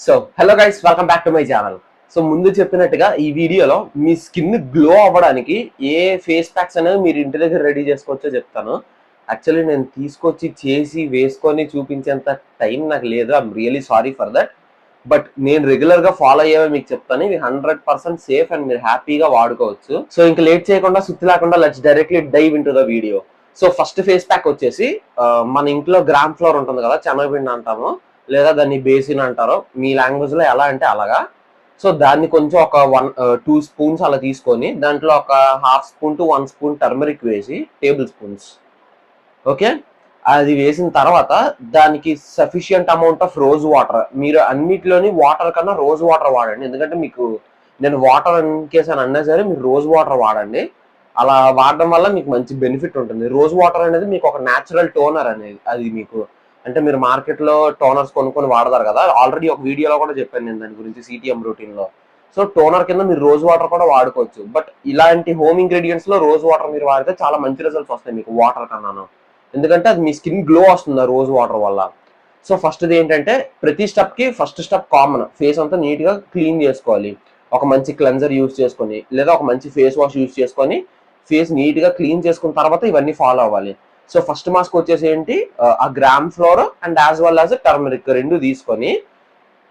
So hello guys, welcome back to my channel. So ముందు చెప్పినట్టుగా ఈ వీడియోలో మీ స్కిన్ గ్లో అవ్వడానికి ఏ ఫేస్ ప్యాక్స్ అనేవి మీరు ఇంటి దగ్గర రెడీ చేసుకోవచ్చో చెప్తాను. యాక్చువల్లీ నేను తీసుకొచ్చి చేసి వేసుకొని చూపించేంత టైం నాకు లేదు. I'm really sorry for that. But నేను రెగ్యులర్ గా ఫాలో అయ్యేవే మీకు చెప్తాను. ఇవి 100% సేఫ్ అండ్ మీరు హ్యాపీగా వాడుకోవచ్చు. సో ఇంకా లేట్ చేయకుండా, సుత్తి లేకుండా let's directly dive into the video. So first face pack వచ్చేసి మన ఇంట్లో గ్రామ్ ఫ్లోర్ ఉంటుంది కదా, శనగపిండి అంటాము, లేదా దాన్ని బేసిన్ అంటారు. మీ లాంగ్వేజ్ లో ఎలా అంటే అలాగా. సో దాన్ని కొంచెం ఒక 2 స్పూన్స్ అలా తీసుకొని దాంట్లో ఒక ½ స్పూన్ టు 1 స్పూన్ టర్మరిక్ వేసి, టేబుల్ స్పూన్స్, ఓకే, అది వేసిన తర్వాత దానికి sufficient amount of rose water. మీరు అన్నిటిలోని వాటర్ కన్నా రోజ్ వాటర్ వాడండి. ఎందుకంటే మీకు నేను వాటర్ ఇన్ కేసు అని అన్నా సరే మీరు రోజ్ వాటర్ వాడండి. అలా వాడడం వల్ల మీకు మంచి బెనిఫిట్ ఉంటుంది. రోజ్ వాటర్ అనేది మీకు ఒక న్యాచురల్ టోనర్ అనేది. అది మీకు అంటే మీరు మార్కెట్ లో టోనర్స్ కొనుక్కొని వాడతారు కదా, ఆల్రెడీ ఒక వీడియోలో కూడా చెప్పాను నేను దాని గురించి, సిటిఎం రొటీన్ లో. సో టోనర్ కింద మీరు రోజ్ వాటర్ కూడా వాడుకోవచ్చు. బట్ ఇలాంటి హోమ్ ఇంగ్రీడియంట్స్ లో రోజ్ వాటర్ మీరు వాడితే చాలా మంచి రిజల్ట్స్ వస్తాయి మీకు వాటర్ కన్నాను. ఎందుకంటే అది మీ స్కిన్ గ్లో వస్తుంది రోజ్ వాటర్ వల్ల. సో ఫస్ట్ ఏంటంటే ప్రతి స్టెప్ కి ఫస్ట్ స్టెప్ కామన్, ఫేస్ అంతా నీట్ గా క్లీన్ చేసుకోవాలి. ఒక మంచి క్లెన్జర్ యూజ్ చేసుకొని లేదా ఒక మంచి ఫేస్ వాష్ యూజ్ చేసుకొని ఫేస్ నీట్ గా క్లీన్ చేసుకున్న తర్వాత ఇవన్నీ ఫాలో అవ్వాలి. సో ఫస్ట్ మాస్క్ వచ్చేసి ఏంటి, ఆ gram floor and as well as turmeric రెండు తీసుకొని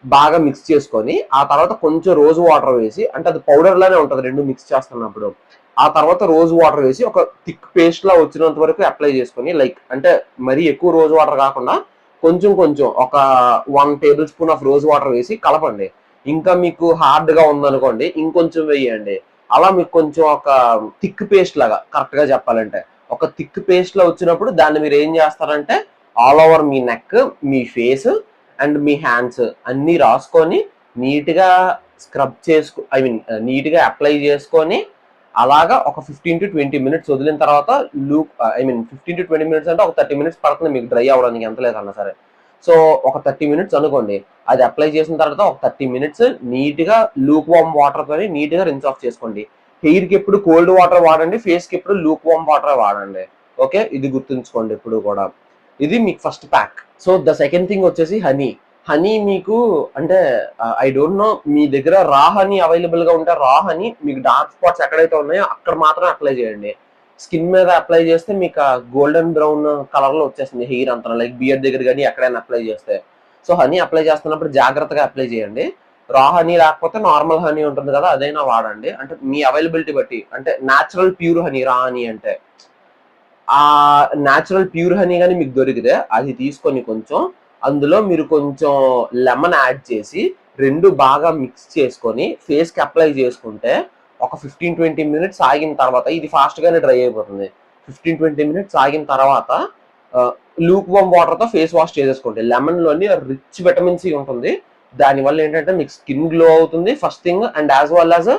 బాగా మిక్స్ చేసుకొని ఆ తర్వాత కొంచెం రోజు వాటర్ వేసి, అంటే అది పౌడర్ లానే ఉంటుంది రెండు మిక్స్ చేస్తున్నప్పుడు, ఆ తర్వాత రోజు వాటర్ వేసి ఒక థిక్ పేస్ట్ లా వచ్చినంత వరకు అప్లై చేసుకొని, లైక్ అంటే మరీ ఎక్కువ రోజు వాటర్ కాకుండా కొంచెం కొంచెం ఒక 1 table spoon of rose water వేసి కలపండి. ఇంకా మీకు హార్డ్ గా ఉందనుకోండి ఇంకొంచెం వేయండి. అలా మీకు కొంచెం ఒక థిక్ పేస్ట్ లాగా, కరెక్ట్ గా చెప్పాలంటే ఒక థిక్ పేస్ట్ లో వచ్చినప్పుడు దాన్ని మీరు ఏం చేస్తారంటే all over me neck, me face and me hands అన్ని రాసుకొని నీట్ గా స్క్రబ్ చేసుకో, ఐ మీన్ నీట్ గా అప్లై చేసుకొని అలాగా ఒక 15 to 20 మినిట్స్ వదిలిన తర్వాత loop, I mean 15 to 20 minutes అంటే ఒక 30 మినిట్స్ పడుతుంది మీకు డ్రై అవ్వడానికి, ఎంత లేదన్నా సరే. సో ఒక 30 మినిట్స్ అనుకోండి. అది అప్లై చేసిన తర్వాత ఒక 30 మినిట్స్ నీట్ గా లూక్ వామ్ వాటర్ తోని నీట్ గా రిన్స్ ఆఫ్ చేసుకోండి. హెయిర్ కి ఎప్పుడు కోల్డ్ వాటర్ వాడండి, ఫేస్ కి ఎప్పుడు లూక్ వామ్ వాటర్ వాడండి. ఓకే, ఇది గుర్తుంచుకోండి ఎప్పుడు కూడా. ఇది మీకు first pack. So the second thing వచ్చేసి హనీ. హనీ మీకు అంటే ఐ డోంట్ నో, మీ దగ్గర రా హనీ అవైలబుల్ గా ఉంటే రా హనీ మీకు డార్క్ స్పాట్స్ ఎక్కడైతే ఉన్నాయో అక్కడ మాత్రమే అప్లై చేయండి. స్కిన్ మీద అప్లై చేస్తే మీకు గోల్డెన్ బ్రౌన్ కలర్ లో వచ్చేస్తుంది హెయిర్ అంతా, లైక్ బియర్ దగ్గర కానీ ఎక్కడైనా అప్లై చేస్తే. సో హనీ అప్లై చేస్తున్నప్పుడు జాగ్రత్తగా అప్లై చేయండి. రా హనీ లేకపోతే నార్మల్ హనీ ఉంటుంది కదా, అదైనా వాడండి. అంటే మీ అవైలబిలిటీ బట్టి, అంటే న్యాచురల్ ప్యూర్ హనీ, రా హనీ అంటే ఆ న్యాచురల్ ప్యూర్ హనీ కానీ మీకు దొరికితే అది తీసుకొని కొంచెం అందులో మీరు కొంచెం లెమన్ యాడ్ చేసి రెండు బాగా మిక్స్ చేసుకొని ఫేస్ కి అప్లై చేసుకుంటే ఒక 15-20 మినిట్స్ ఆగిన తర్వాత, ఇది ఫాస్ట్ గానే డ్రై అయిపోతుంది. 15-20 మినిట్స్ ఆగిన తర్వాత లూక్ వామ్ వాటర్ తో ఫేస్ వాష్ చేసేసుకోండి. లెమన్ లోని రిచ్ విటమిన్ సి ఉంటుంది. దానివల్ల ఏంటంటే మీకు స్కిన్ గ్లో అవుతుంది first thing, and as well as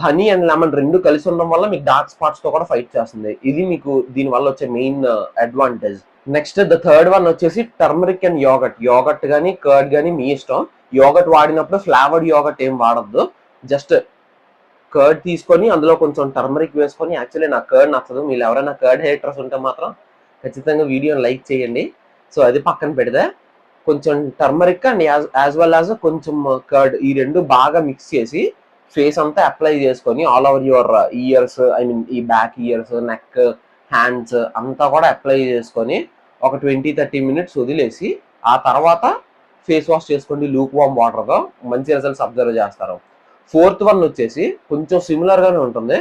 honey and lemon రెండు కలిసి ఉండడం వల్ల మీకు డార్క్ స్పాట్స్ తో కూడా ఫైట్ చేస్తుంది. ఇది మీకు దీని వల్ల వచ్చే main advantage. Next the third one వచ్చేసి టర్మరిక్ అండ్ యోగట్. యోగట్ కానీ కర్డ్ కానీ మీ ఇష్టం. యోగట్ వాడినప్పుడు ఫ్లేవర్డ్ యోగట్ ఏం వాడద్దు. జస్ట్ కర్డ్ తీసుకొని అందులో కొంచెం టర్మరిక్ వేసుకొని, యాక్చువల్లీ నాకు కర్డ్ నచ్చదు, మీరు ఎవరైనా కర్డ్ హేటర్స్ ఉంటే మాత్రం ఖచ్చితంగా వీడియోని లైక్ చేయండి. సో అది పక్కన పెడితే కొంచెం turmeric and as well as కొంచెం కర్డ్, ఈ రెండు బాగా మిక్స్ చేసి ఫేస్ అంతా అప్లై చేసుకొని all over your years, I mean ఈ బ్యాక్ ఇయర్స్, నెక్, హ్యాండ్స్ అంతా కూడా అప్లై చేసుకొని ఒక 20-30 మినిట్స్ వదిలేసి ఆ తర్వాత ఫేస్ వాష్ చేసుకోండి లూక్ వామ్ వాటర్తో. మంచి రిజల్ట్స్ అబ్జర్వ్ చేస్తారు. ఫోర్త్ వన్ వచ్చేసి కొంచెం సిమిలర్ గానే ఉంటుంది.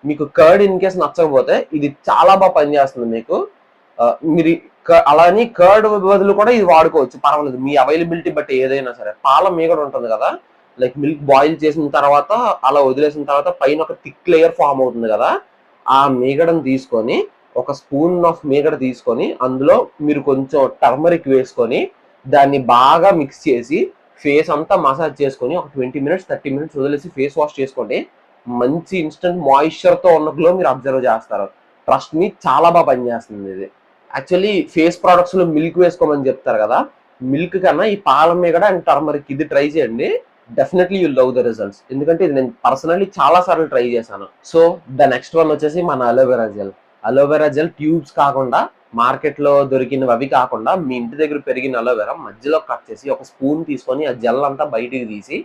మీకు కర్డ్ ఇన్ కేసు నచ్చకపోతే ఇది చాలా బాగా పనిచేస్తుంది మీకు. మీరు అలానే కర్డ్ బదులు కూడా ఇది వాడుకోవచ్చు, పర్వాలేదు, మీ అవైలబిలిటీ బట్టి ఏదైనా సరే. పాల మీగడ ఉంటుంది కదా, లైక్ మిల్క్ బాయిల్ చేసిన తర్వాత అలా వదిలేసిన తర్వాత పైన ఒక థిక్ లేయర్ ఫామ్ అవుతుంది కదా, ఆ మీగడను తీసుకొని ఒక స్పూన్ ఆఫ్ మీగడ తీసుకొని అందులో మీరు కొంచెం టర్మరిక్ వేసుకొని దాన్ని బాగా మిక్స్ చేసి ఫేస్ అంతా మసాజ్ చేసుకొని ఒక 20-30 మినిట్స్ వదిలేసి ఫేస్ వాష్ చేసుకోండి. మంచి ఇన్స్టెంట్ మాయిశ్చర్ తో ఉన్న గ్లో మీరు అబ్జర్వ్ చేస్తారు. ట్రస్ట్ మీ, చాలా బాగా పనిచేస్తుంది ఇది. యాక్చువల్లీ ఫేస్ ప్రొడక్ట్స్ లో మిల్క్ వేసుకోమని చెప్తారు కదా, మిల్క్ కన్నా ఈ పాల మీగడ అండ్ టర్మరిక్ ఇది ట్రై చేయండి. Definitely you love the results. ఎందుకంటే ఇది నేను పర్సనల్లీ చాలా సార్లు ట్రై చేశాను. సో ద నెక్స్ట్ వన్ వచ్చేసి మన aloe vera gel. Aloe vera gel tubes కాకుండా మార్కెట్లో దొరికినవి అవి కాకుండా మీ ఇంటి దగ్గర పెరిగిన అలోవెరా మధ్యలో కట్ చేసి ఒక స్పూన్ తీసుకొని ఆ జెల్ అంతా బయటికి తీసి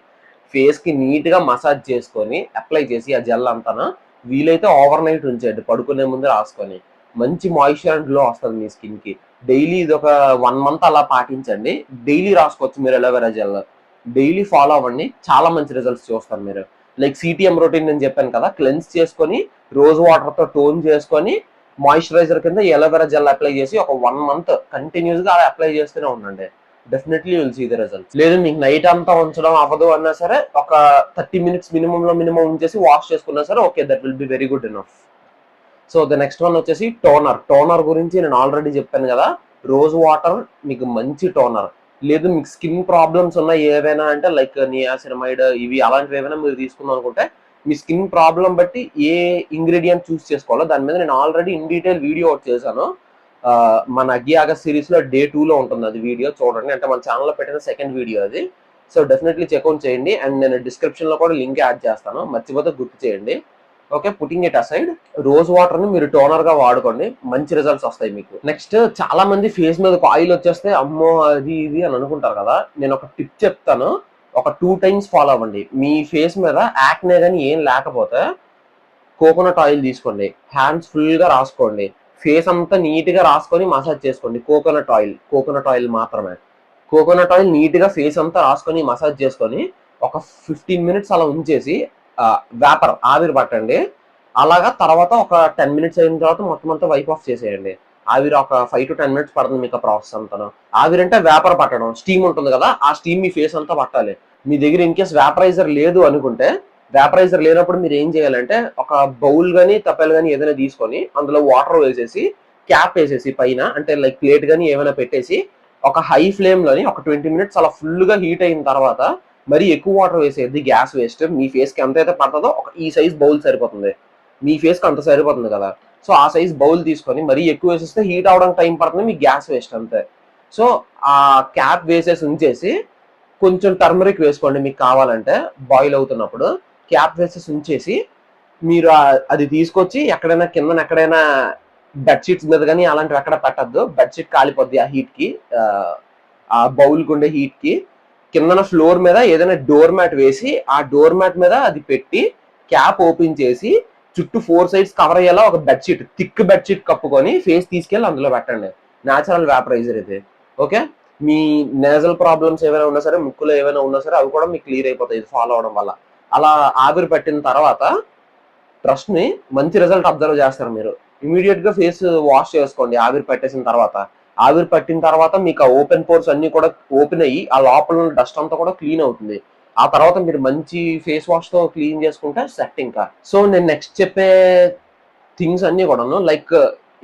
ఫేస్కి నీట్గా మసాజ్ చేసుకొని అప్లై చేసి ఆ జెల్ అంతా వీలైతే ఓవర్ నైట్ ఉంచేయండి, పడుకునే ముందు రాసుకొని. మంచి మాయిశ్చర్ అండ్ గ్లో వస్తుంది మీ స్కిన్కి. డైలీ ఇది ఒక 1 మంత్ అలా పాటించండి. డైలీ రాసుకోవచ్చు మీరు అలోవెరా జెల్. డైలీ ఫాలో అవ్వండి, చాలా మంచి రిజల్ట్స్ చూస్తారు మీరు. లైక్ సిటిఎం రొటీన్ నేను చెప్పాను కదా, క్లెన్స్ చేసుకొని రోజ్ వాటర్తో టోన్ చేసుకొని మాయిశ్చరైజర్ కింద ఎలోవెరా జెల్ అప్లై చేసి ఒక 1 మంత్ కంటిన్యూస్గా అలా అప్లై చేస్తూనే ఉండండి. Definitely will see the results. లేదు మీకు నైట్ అంతా ఉంచడం అవ్వదు అన్నా సరే ఒక 30 మినిట్స్ మినిమం ఉంచేసి వాష్ చేసుకున్నా సరే okay, that will be very good enough. So the next one వచ్చేసి టోనర్ గురించి నేను ఆల్రెడీ చెప్పాను కదా. రోజ్ వాటర్ మీకు మంచి టోనర్. లేదు మీకు స్కిన్ ప్రాబ్లమ్స్ ఉన్నాయి ఏవైనా అంటే లైక్ నియాసినమైడ్ ఇవి అలాంటివి ఏమైనా మీరు తీసుకుందాం అనుకుంటే మీ స్కిన్ ప్రాబ్లం బట్టి ఏ ఇంగ్రీడియంట్ చూస్ చేసుకోవాలో దాని మీద నేను ఆల్రెడీ ఇన్ డీటెయిల్ వీడియో ఒకటి చేశాను. మన అగ్గి ఆగస్ట్ సిరీస్ లో Day 2 లో ఉంటుంది అది వీడియో, చూడండి. అంటే మన ఛానల్లో పెట్టిన సెకండ్ వీడియో అది. సో డెఫినెట్లీ చెక్అవుట్ చేయండి అండ్ నేను డిస్క్రిప్షన్ లో కూడా లింక్ యాడ్ చేస్తాను, మర్చిపోతే గుర్తు చేయండి. Okay, putting it aside, rose water ని మీరు టోనర్ గా వాడుకోండి, మంచి రిజల్ట్స్ వస్తాయి మీకు. నెక్స్ట్, చాలా మంది ఫేస్ మీద ఆయిల్ వచ్చేస్తే అమ్మో అది ఇది అని అనుకుంటారు కదా. నేను ఒక టిప్ చెప్తాను, ఒక 2 times ఫాలో అవ్వండి. మీ ఫేస్ మీద యాక్నే కానీ ఏం లేకపోతే కోకోనట్ ఆయిల్ తీసుకోండి, హ్యాండ్స్ ఫుల్ గా రాసుకోండి, ఫేస్ అంతా నీట్ గా రాసుకొని మసాజ్ చేసుకోండి. కోకోనట్ ఆయిల్ మాత్రమే. కోకోనట్ ఆయిల్ నీట్ గా ఫేస్ అంతా రాసుకొని మసాజ్ చేసుకొని ఒక 15 minutes అలా ఉంచేసి వేపర్ ఆవిరి పట్టండి. అలాగా తర్వాత ఒక 10 minutes అయిన తర్వాత మొత్తం అంతా వైప్ ఆఫ్ చేసేయండి. ఆవిరి ఒక 5 to 10 minutes పడుతుంది మీకు ఆ ప్రాసెస్ అంతా. ఆవిరి అంటే వేపర్ పట్టడం, స్టీమ్ ఉంటుంది కదా, ఆ స్టీమ్ మీ ఫేస్ అంతా పట్టాలి. మీ దగ్గర ఇన్ కేస్ వేపరైజర్ లేదు అనుకుంటే, వేపరైజర్ లేనప్పుడు మీరు ఏం చేయాలంటే ఒక బౌల్ కానీ తప్పెలు కానీ ఏదైనా తీసుకొని అందులో వాటర్ వేసేసి క్యాప్ వేసేసి పైన అంటే లైక్ ప్లేట్ కానీ ఏమైనా పెట్టేసి ఒక హై ఫ్లేమ్ లోని ఒక 20 minutes అలా ఫుల్ గా హీట్ అయిన తర్వాత మరి ఎక్కువ వాటర్ వేసేది, గ్యాస్ వేస్ట్. మీ ఫేస్ కి ఎంత అయితే పడుతుందో ఒక ఈ సైజ్ బౌల్ సరిపోతుంది, మీ ఫేస్ కి అంత సరిపోతుంది కదా. సో ఆ సైజ్ బౌల్ తీసుకొని మరీ ఎక్కువ వేసేస్తే హీట్ అవడానికి టైం పడుతుంది, మీ గ్యాస్ వేస్ట్ అంతే. సో ఆ క్యాప్ వేసేసి ఉంచేసి కొంచెం టర్మరిక్ వేసుకోండి మీకు కావాలంటే. బాయిల్ అవుతున్నప్పుడు క్యాప్ వేసేసి ఉంచేసి మీరు అది తీసుకొచ్చి ఎక్కడైనా బెడ్షీట్స్ మీద కానీ అలాంటివి ఎక్కడ పెట్టద్దు, బెడ్షీట్ కాలిపోద్ది ఆ హీట్ కి, ఆ బౌల్ ఉండే హీట్ కి. కిందన ఫ్లోర్ మీద ఏదైనా డోర్ మ్యాట్ వేసి ఆ డోర్ మ్యాట్ మీద అది పెట్టి క్యాప్ ఓపెన్ చేసి చుట్టూ 4 sides కవర్ అయ్యేలా ఒక బెడ్షీట్, థిక్ బెడ్షీట్ కప్పుకొని ఫేస్ తీసుకెళ్ళి అందులో పెట్టండి. న్యాచురల్ వేపరైజర్ ఇది. ఓకే, మీ నేజల్ ప్రాబ్లమ్స్ ఏమైనా ఉన్నా సరే, ముక్కులో ఏమైనా ఉన్నా సరే అవి కూడా మీకు క్లియర్ అయిపోతాయి ఇది ఫాలో అవడం వల్ల. అలా ఆవిరి పట్టిన తర్వాత ట్రస్ట్ ని మంచి రిజల్ట్ అబ్జర్వ్ చేస్తారు మీరు. ఇమీడియట్ గా ఫేస్ వాష్ చేసుకోండి ఆవిరి పట్టేసిన తర్వాత. ఆవిరి పట్టిన తర్వాత మీకు ఆ ఓపెన్ పోర్స్ అన్ని కూడా ఓపెన్ అయ్యి ఆ లోపల డస్ట్ అంతా కూడా క్లీన్ అవుతుంది. ఆ తర్వాత మీరు మంచి ఫేస్ వాష్ తో క్లీన్ చేసుకుంటే సెట్. ఇంకా సో నేను నెక్స్ట్ చెప్పే థింగ్స్ అన్ని కూడాను లైక్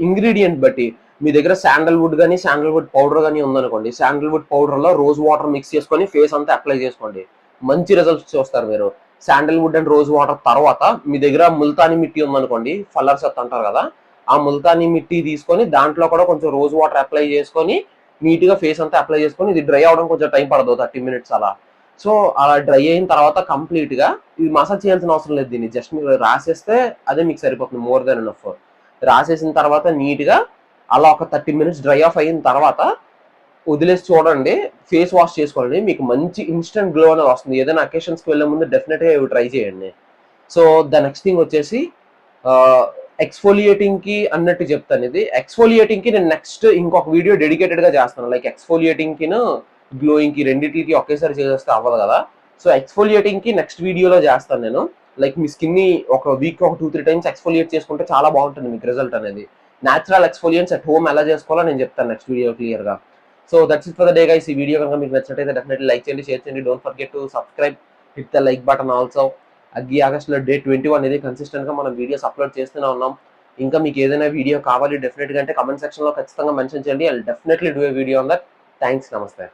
ఇంగ్రీడియంట్ బట్టి, మీ దగ్గర శాండల్వుడ్ కానీ శాండల్వుడ్ పౌడర్ కానీ ఉందనుకోండి, శాండల్వుడ్ పౌడర్ లో రోజ్ వాటర్ మిక్స్ చేసుకొని ఫేస్ అంతా అప్లై చేసుకోండి, మంచి రిజల్ట్స్ చూస్తారు మీరు. శాండల్వుడ్ అండ్ రోజ్ వాటర్ తర్వాత మీ దగ్గర ముల్తానీ మిట్టి ఉందనుకోండి, ఫల్లర్ సత్ అంటారు కదా, ఆ ముల్తానీ మిట్టి తీసుకొని దాంట్లో కూడా కొంచెం రోజ్ వాటర్ అప్లై చేసుకొని నీట్ గా ఫేస్ అంతా అప్లై చేసుకొని, ఇది డ్రై అవడం కొంచెం టైం పడదు 30 minutes అలా. సో అలా డ్రై అయిన తర్వాత కంప్లీట్ గా ఇది మసాజ్ చేయాల్సిన అవసరం లేదు, దీన్ని జస్ట్ మీరు రాసేస్తే అదే మీకు సరిపోతుంది, మోర్ దెన్ ఎనఫ్. రాసేసిన తర్వాత నీట్ గా అలా ఒక 30 minutes డ్రై ఆఫ్ అయిన తర్వాత వదిలేసి చూడండి, ఫేస్ వాష్ చేసుకోండి, మీకు మంచి ఇన్స్టెంట్ గ్లో అనేది వస్తుంది. ఏదైనా అకేషన్స్కి వెళ్ళే ముందు డెఫినెట్గా ఇవి ట్రై చేయండి. సో ద నెక్స్ట్ థింగ్ వచ్చేసి ఎక్స్ఫోలియేటింగ్ కి అన్నట్టు చెప్తాను. ఇది ఎక్స్ఫోలియేటింగ్ కి నేను నెక్స్ట్ ఇంకొక వీడియో డెడికేటెడ్ గా చేస్తాను. లైక్ ఎక్స్ఫోలియేటింగ్ కి గ్లోయింగ్ కి రెండింటికి ఒకేసారి చేస్తే అవ్వదు కదా. సో ఎక్స్ఫోలియేటింగ్ కి నెక్స్ట్ వీడియోలో చేస్తాను నేను. లైక్ మీ స్కిన్ ని ఒక వీక్ ఒక 2-3 times ఎక్స్ఫోలియేట్ చేసుకుంటే చాలా బాగుంటుంది మీకు రిజల్ట్ అనేది. న్యాచురల్ ఎక్స్ఫోలియన్స్ అట్ హోమ్ ఎలా చేసుకోవాలో నేను చెప్తాను నెక్స్ట్ వీడియో క్లియర్ గా. So that's it for the day guys. ఈ వీడియో కనుక మీకు నచ్చినట్లయితే డెఫినెట్లీ లైక్ చేయండి, షేర్ చేయండి. Don't forget to subscribe, hit the like button also. అగ్గి ఆగస్ట్లో Day 21 అనేది కన్సిస్టెంట్ గా మనం వీడియోస్ అప్లోడ్ చేస్తూనే ఉన్నాం. ఇంకా మీకు ఏదైనా వీడియో కావాలి డెఫినెట్ గా అంటే కమెంట్ సెక్షన్ లో ఖచ్చితంగా మెన్షన్ చేయండి. I will definitely do a video on that. Thanks, నమస్తే.